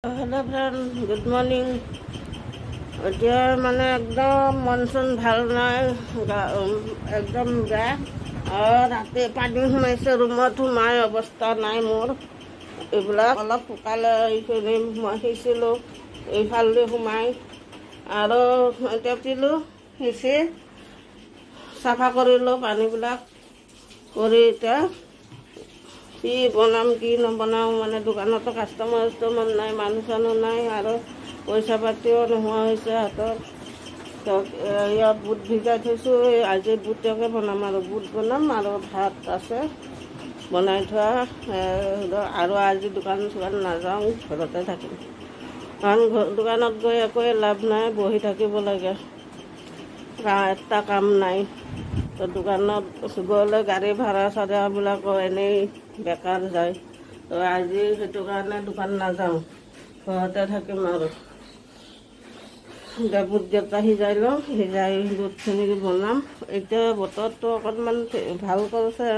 Hello friend, good morning. এতিয়া মানে একদম মন চন ভাল নাই, একদম বেয়া। আৰু ৰাতি পানী সোমাইছে ৰুমত, সোমাই অৱস্থা নাই মোৰ। এইবিলাক অলপ শুকালে এইখিনি মই সিঁচিলোঁ, এইফালে সোমাই আৰু এতিয়া পিলোঁ সিঁচি চাফা কৰিলোঁ পানীবিলাক কৰি। এতিয়া কি বনাম কি নবনাওঁ, মানে দোকানতো কাষ্টমাৰ নাই, মানুহ চানুহ নাই আৰু পইচা পাতিও নোহোৱা হৈছে হাতত। ইয়াত বুট ভিজাই থৈছোঁ, আজি বুটকে বনাম আৰু বুট বনাম আৰু ভাত আছে বনাই থোৱা। আৰু আজি দোকান চোকান নাযাওঁ, ঘৰতে থাকিম। কাৰণ দোকানত গৈ একোৱে লাভ নাই, বহি থাকিব লাগে, এটা কাম নাই। তো দোকানত গ'লে গাড়ী ভাড়া চাড়াবিলাকো এনেই বেকাৰ যায়। তো আজি সেইটো কাৰণে দোকান নাযাওঁ, ঘৰতে থাকিম আৰু। বুটকেইটা সিজাই লওঁ, সিজাই বুটখিনি বনাম। এতিয়া বতৰটো অকণমান ভাল কৰিছে,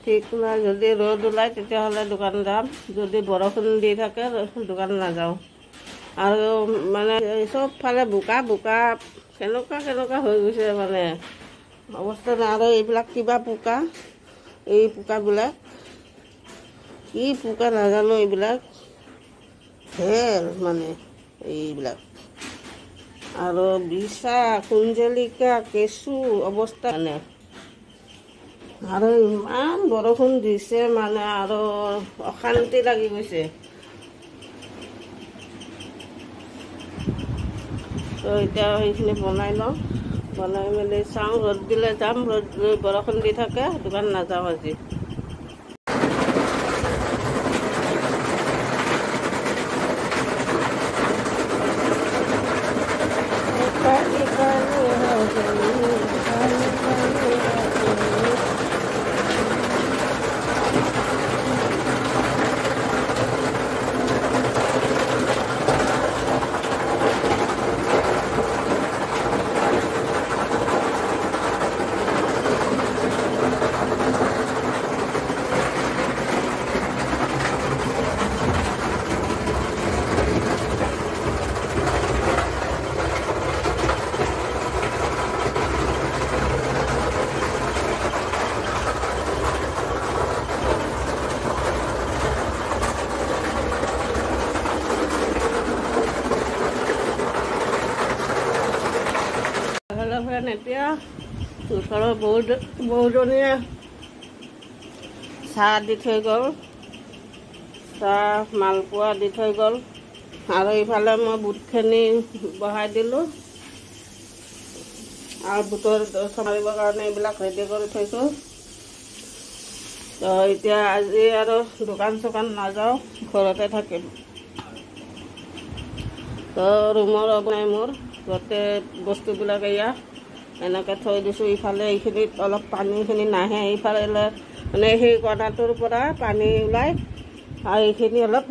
ঠিক নাই। যদি ৰ'দ ওলায় তেতিয়াহ'লে দোকান যাম, যদি বৰষুণ দি থাকে দোকান নাযাওঁ। আৰু মানে চবফালে বোকা বোকা, কেনেকুৱা হৈ গৈছে মানে অৱস্থা নাই। আৰু এইবিলাক কিবা পোকা, এই পোকাবিলাক কি পোকা নাজানো, এইবিলাক ঢেৰ মানে এইবিলাক। আৰু বিছা, কুঞ্জলিকা, কেঁচু অৱস্থা মানে। আৰু ইমান বৰষুণ দিছে মানে আৰু অশান্তি লাগি গৈছে। তো এতিয়া সেইখিনি বনাই লওঁ, বনাই মেলি চাওঁ। ৰ'দ দিলে যাম, বৰষুণ দি থাকে দোকান নাযাওঁ আজি। এতিয়া ওচৰৰ বৌজনীয়ে চাহ দি থৈ গ'ল, চাহ মালপোৱা দি থৈ গ'ল। আৰু ইফালে মই বুটখিনি বহাই দিলোঁ আৰু বুটৰ চমাৰিবৰ কাৰণে এইবিলাক ৰেডি কৰি থৈছোঁ। তো এতিয়া আজি আৰু দোকান চোকান নাযাওঁ, ঘৰতে থাকিম। তো ৰুমৰ নাই মোৰ, গোটেই বস্তুবিলাক এয়া এনেকৈ থৈ দিছোঁ। ইফালে এইখিনিত অলপ পানীখিনি নাহে, এইফালে মানে সেই কণাটোৰ পৰা পানী ওলায় আৰু এইখিনি অলপ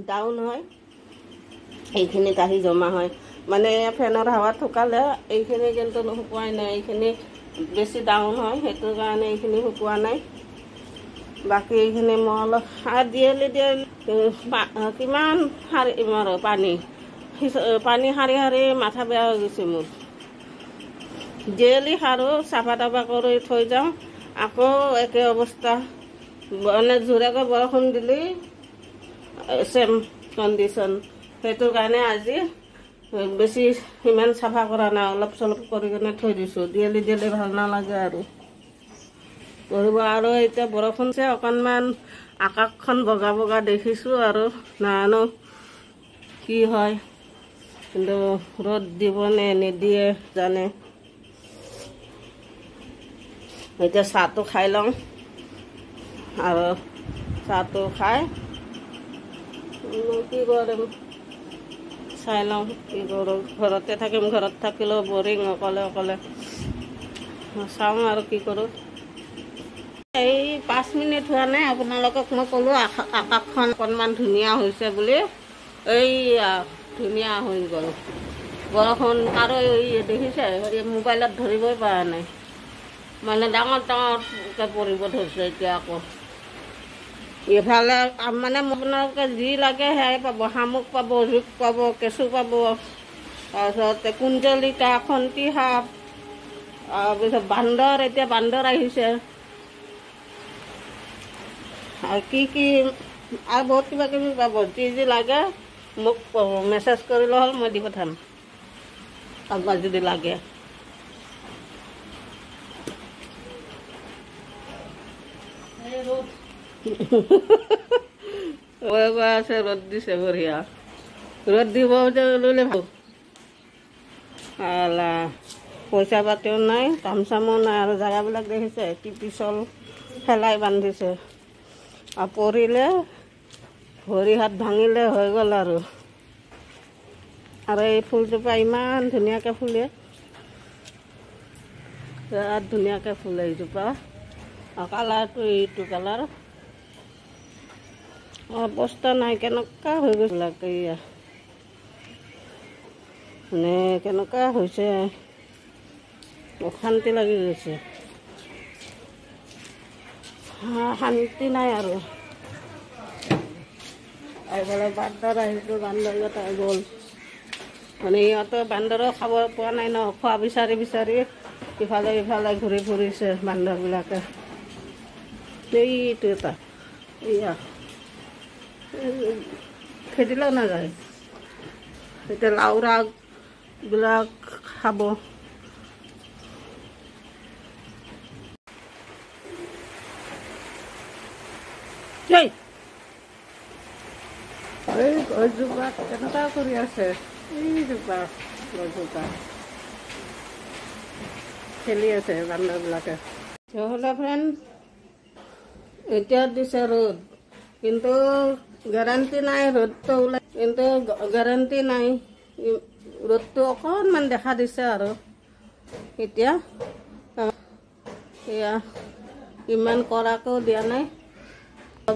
ডাউন হয়, এইখিনিত আহি জমা হয়। মানে ফেনৰ হাৱাত শুকালে এইখিনি কিন্তু শুকুৱাই নাই, এইখিনি বেছি ডাউন হয়, সেইটো কাৰণে এইখিনি শুকোৱা নাই। বাকী এইখিনি মই অলপ সাৰ দিয়েলি কিমান সাৰিম আৰু পানী সাৰি সাৰি মাথা বেয়া হৈ গৈছে মোৰ। ডেইলি সাৰোঁ, চাফা তাফা কৰি থৈ যাওঁ, আকৌ একে অৱস্থা। মানে জোৰেকৈ বৰষুণ দিলেই চেম কণ্ডিশ্যন। সেইটো কাৰণে আজি বেছি সিমান চাফা কৰা নাই, অলপ চলপ কৰি কিনে থৈ দিছোঁ। ডেইলি ভাল নালাগে আৰু কৰিব। আৰু এতিয়া বৰষুণছে অকণমান আকাশখন বগা বগা দেখিছোঁ, আৰু নাজানো কি হয়, কিন্তু ৰ'দ দিবনে নিদিয়ে জানে। এতিয়া চাহটো খাই লওঁ, আৰু চাহটো খাই কি কৰিম চাই লওঁ, কি কৰোঁ। ঘৰতে থাকিম, ঘৰত থাকিলেও বৰিং, অকলে অকলে। চাওঁ আৰু কি কৰোঁ। এই 5 মিনিট হোৱা নাই, আপোনালোকক মই ক'লোঁ আকাশখন অকণমান ধুনীয়া হৈছে বুলি। এই ধুনীয়া হৈ গ'ল বৰষুণ। আৰু এই দেখিছে, মোবাইলত ধৰিবই পৰা নাই, মানে ডাঙৰ ডাঙৰকৈ পৰিব ধৰিছে এতিয়া আকৌ। ইফালে মানে আপোনালোকে যি লাগে সেয়াই পাব। শামুক পাব, জোক পাব, কেঁচু পাব, তাৰপিছত কুঞ্জলিকা, খন্তি সাপ, তাৰপিছত বান্দৰ, এতিয়া বান্দৰ আহিছে, আৰু কি আৰু বহুত কিবা কিবি পাব। যি লাগে মোক মেছেজ কৰিলে হ'ল, মই দি পঠাম আপোনাক যদি লাগে। আছে ৰ'দ দিছে বঢ়িয়া, ৰ'দ দিব ল'লে ভাল। পইচা পাতিও নাই, কাম চামো নাই, আৰু জেগাবিলাক দেখিছে কি পিছল পেলাই বান্ধিছে, আৰু পৰিলে ভৰি হাত ভাঙিলে হৈ গ'ল আৰু এই ফুলজোপা ইমান ধুনীয়াকৈ ফুলে, বিৰাট ধুনীয়াকৈ ফুলে এইজোপা, আৰু কালাৰটো এইটো কালাৰ। অৱস্থা নাই, কেনেকুৱা হৈ গৈছে, এয়া মানে কেনেকুৱা হৈছে, অশান্তি লাগি গৈছে, শান্তি নাই আৰু। এইফালে বান্দৰ আহিছোঁ, বান্দৰকেইটা গ'ল, মানে ইহঁতে বান্দৰো খাব পোৱা নাই ন, খোৱা বিচাৰি বিচাৰি ইফালে ইফালে ঘূৰি ফুৰিছে বান্দৰবিলাকে। এইটো এটা এয়া খেদিলেও নাযায়, এতিয়া লাওৰাবিলাক খাব। এই গছজোপা কেনেকুৱা কৰি আছে, এইজোপা গছজোপা খেলি আছে বান্দৰবিলাকে। হ'লে ফ্ৰেণ্ড, এতিয়া দিছে ৰ'দ, কিন্তু গেৰাণ্টি নাই ৰ'দটো ওলাই, কিন্তু গেৰাণ্টি নাই, ৰ'দটো অকণমান দেখা দিছে আৰু এতিয়া এয়া ইমান কৰাকৈও দিয়া নাই।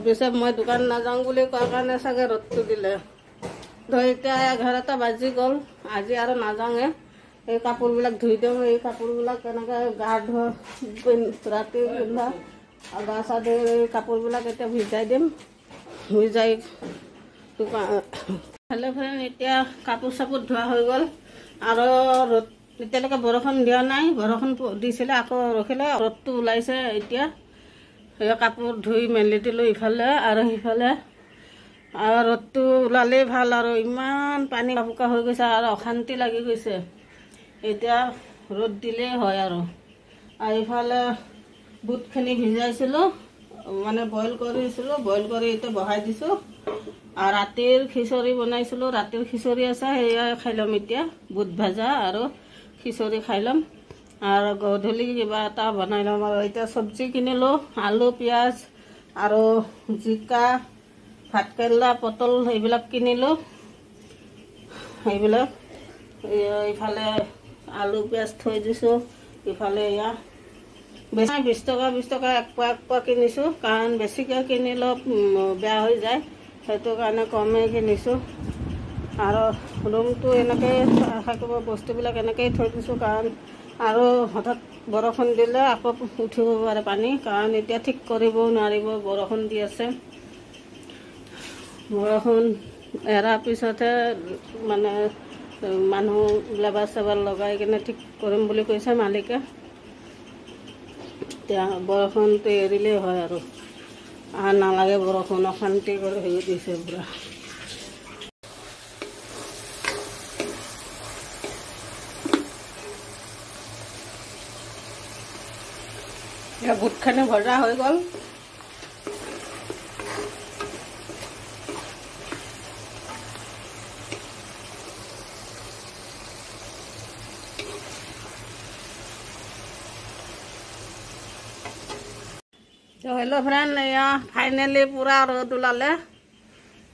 পিছে মই দোকান নাযাওঁ বুলি কোৱাৰ কাৰণে চাগে ৰ'দটো দিলে। এতিয়া 11টা বাজি গ'ল, আজি আৰু নাযাওঁৱে, এই কাপোৰবিলাক ধুই দিওঁ। এই কাপোৰবিলাক কেনেকৈ গা ধোৱা ৰাতি পিন্ধা গা চা ধুই এই কাপোৰবিলাক এতিয়া ভিজাই দিম, ভিজাই ভালে ফ্ৰেণ্ড। এতিয়া কাপোৰ চাপোৰ ধোৱা হৈ গ'ল, আৰু ৰ'দ এতিয়ালৈকে বৰষুণ দিয়া নাই, বৰষুণ দিছিলে আকৌ ৰখিলে, ৰ'দটো ওলাইছে এতিয়া। সেই কাপোৰ ধুই মেলি দিলোঁ ইফালে আৰু সিফালে, আৰু ৰ'দটো ওলালেই ভাল, আৰু ইমান পানী বোকা হৈ গৈছে আৰু অশান্তি লাগি গৈছে। এতিয়া ৰ'দ দিলেই হয় আৰু ইফালে বুটখিনি ভিজাইছিলোঁ, মানে বইল কৰিছিলোঁ, বইল কৰি এতিয়া বহাই দিছোঁ, আৰু ৰাতিৰ খিচৰি বনাইছিলোঁ, ৰাতিৰ খিচৰি আছে, সেয়াই খাই ল'ম এতিয়া, বুট ভাজা আৰু খিচৰি খাই ল'ম, আৰু গধূলি কিবা এটা বনাই ল'ম। আৰু এতিয়া চব্জি কিনিলোঁ, আলু পিঁয়াজ আৰু জিকা, ভাতকেৰেলা, পটল এইবিলাক কিনিলোঁ। সেইবিলাক ইফালে আলু পিঁয়াজ থৈ দিছোঁ, ইফালে এয়া বেছি 20 টকা এক পোৱা কিনিছোঁ, কাৰণ বেছিকৈ কিনিলেও বেয়া হৈ যায়, সেইটো কাৰণে কমেই কিনিছোঁ। আৰু ৰুমটো এনেকৈ থাকিব, বস্তুবিলাক এনেকৈয়ে থৈ দিছোঁ, কাৰণ আৰু হঠাৎ বৰষুণ দিলে আকৌ উঠিব পাৰে পানী, কাৰণ এতিয়া ঠিক কৰিবও নোৱাৰিব, বৰষুণ দি আছে। বৰষুণ এৰাৰ পিছতহে মানে মানুহ লেবাৰ চেবাৰ লগাই কিনে ঠিক কৰিম বুলি কৈছে মালিকে। এতিয়া বৰষুণটো এৰিলেই হয় আৰু নালাগে বৰষুণ, অশান্তি কৰি হেৰি দিছে পূৰা। এতিয়া বুটখিনি ভজা হৈ গ'ল, হেল্ল' ফ্ৰেণ্ড, এয়া ফাইনেলি পূৰা ৰ'দ ওলালে,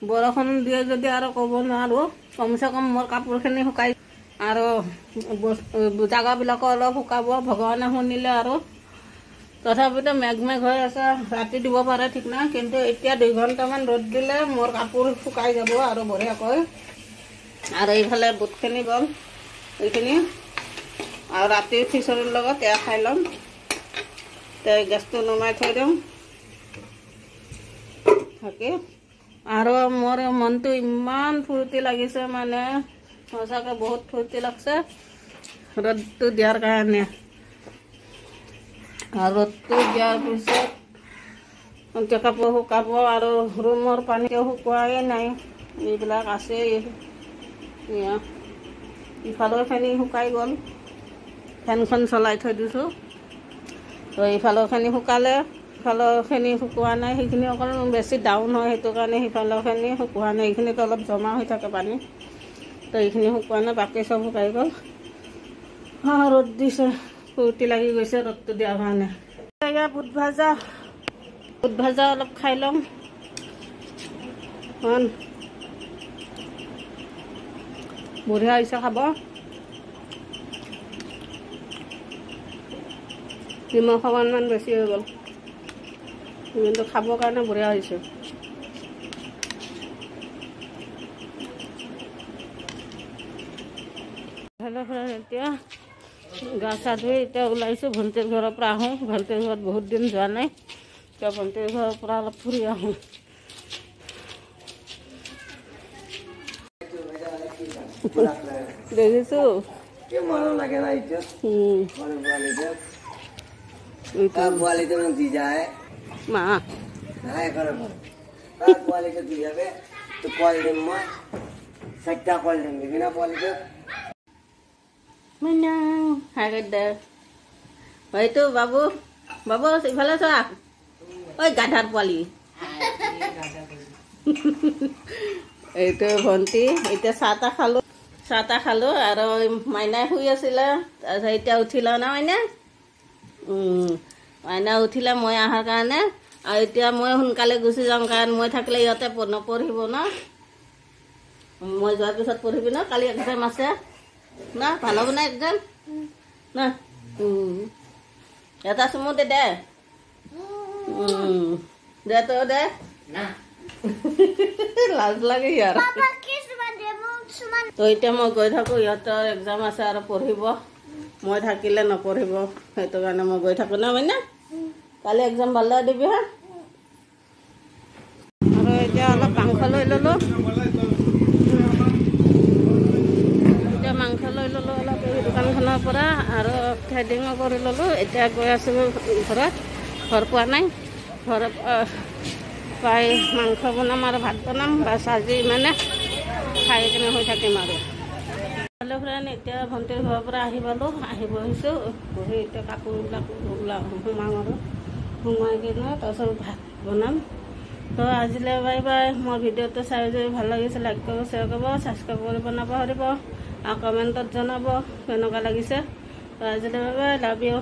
বৰষুণ দিয়ে যদি আৰু ক'ব নোৱাৰোঁ, কমচে কম মোৰ কাপোৰখিনি শুকাই, আৰু জাগাবিলাকো অলপ শুকাব, ভগৱানে শুনিলে। আৰু তথাপিতো মেঘ হৈ আছে, ৰাতি দিব পাৰে ঠিক নাই, কিন্তু এতিয়া 2 ঘণ্টামান ৰ'দ দিলে মোৰ কাপোৰ শুকাই যাব আৰু বঢ়িয়াকৈ। আৰু এইফালে বুটখিনি গ'ল, এইখিনি, আৰু ৰাতিৰ খিচৰিৰ লগত এয়া খাই ল'ম। গেছটো নমাই থৈ দিওঁ। থাকি আৰু মোৰ মনটো ইমান ফূৰ্তি লাগিছে মানে সঁচাকৈ বহুত ফূৰ্তি লাগছে ৰ'দটো দিয়াৰ কাৰণে আৰু ৰ'দটো দিয়াৰ পিছত এতিয়া কাপোৰ শুকাব আৰু ৰুমৰ পানীও শুকোৱাই নাই এইবিলাক আছে ইফালৰ খিনি শুকাই গ'ল ফেনখন চলাই থৈ দিছোঁ তো ইফালৰখিনি শুকালে সিফালৰখিনি শুকোৱা নাই সেইখিনি অকণ বেছি ডাউন হয় সেইটো কাৰণে সিফালৰখিনি শুকোৱা নাই এইখিনিতো অলপ জমা হৈ থাকে পানী তো এইখিনি শুকোৱা নাই বাকী চব শুকাই গ'ল ৰ'দ দিছে ফূৰ্তি লাগি গৈছে ৰ'দটো দিয়াৰ কাৰণে বুট ভাজা অলপ খাই ল'ম বঢ়িয়া হৈছে খাব নিমখ অকণমান বেছি হৈ গ'ল কিন্তু খাবৰ কাৰণে বঢ়িয়া হৈছে হেল্ল' ফ্ৰেণ্ড এতিয়া গা চা ধুই এতিয়া ওলাইছোঁ ভণ্টিৰ ঘৰৰ পৰা আহোঁ ভণ্টিৰ ঘৰত বহুত দিন যোৱা নাই এতিয়া ভণ্টিৰ ঘৰৰ পৰা অলপ ফুৰি আহোঁ দেখিছোঁ মা হয়তো বাবু ইফালে চোৱা ঐ গাধাৰ পোৱালি এইটো ভণ্টি এতিয়া চাহ তাহ খালোঁ আৰু মাইনাই শুই আছিলে তাৰপিছত এতিয়া উঠিলে না মাইনা উঠিলে মই অহাৰ কাৰণে আৰু এতিয়া মই সোনকালে গুচি যাম কাৰণ মই থাকিলে ইহঁতে নপঢ়িব ন মই যোৱাৰ পিছত পঢ়িবি ন কালি এক্সাম আছে না ভাল হ'ব না এক্সাম না এটা চুমু দে দে তই দে লাজ লাগে ইয়াৰ তো এতিয়া মই গৈ থাকোঁ ইহঁতৰ এক্সাম আছে আৰু পঢ়িব মই থাকিলে নপঢ়িব সেইটো কাৰণে মই গৈ থাকোঁ না মানে কালি এক্সাম ভালদৰে দিবি হা আৰু এতিয়া অলপ মাংস লৈ ল'লোঁ অলপ এই দোকানখনৰ পৰা আৰু থ্ৰেডিঙো কৰি ল'লোঁ এতিয়া গৈ আছোঁ ঘৰ পোৱা নাই ঘৰত পাই মাংস বনাম আৰু ভাত বনাম বাছ আজি মানে খাই কিনে হৈ থাকিম আৰু হেল্ল' ফ্ৰেণ্ড এতিয়া ভণ্টিৰ ঘৰৰ পৰা আহি বহিছোঁ বহি এতিয়া কাপোৰবিলাক সোমাম আৰু সোমাই কিনে তাৰপিছত ভাত বনাম তো আজিলৈ বাই বাই মোৰ ভিডিঅ'টো চাই যদি ভাল লাগিছে লাইক কৰিব শ্বেয়াৰ কৰিব ছাবস্ক্ৰাইব কৰিব নাপাহৰিব আৰু কমেণ্টত জনাব কেনেকুৱা লাগিছে তো আজিলৈ বাই বাই লাভ ইউ